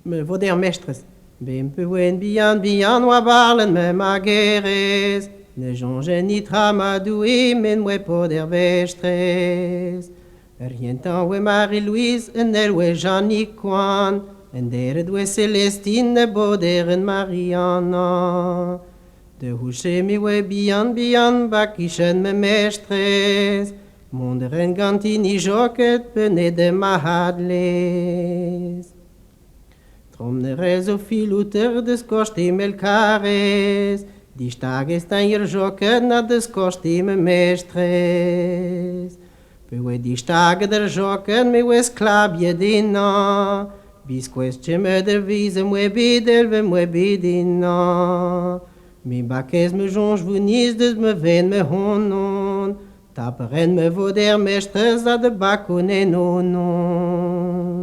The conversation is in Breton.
me voder mestres. Bem pewen bian wa barlen me mageres. Ne jonge ni tramadoui men we poder vestres. Rientan we Marie-Louise en el we Jean-Nic Coin. En deret we Celestine boder en Mariana. De hoesje mi we bian bakischen me mestres. Monderen gantini joket bene de mahadles. Tromnere so viel uter des kostime el cares. Die stages dan hier joket na des kostime mestres. Pe die stage der joket me we sklabje dina. Bis quest me der vise me bidel ve me bidina. Mi bakes me jonge vunis des me ven me honon. Taperen me voder mestres a de bakonen onon.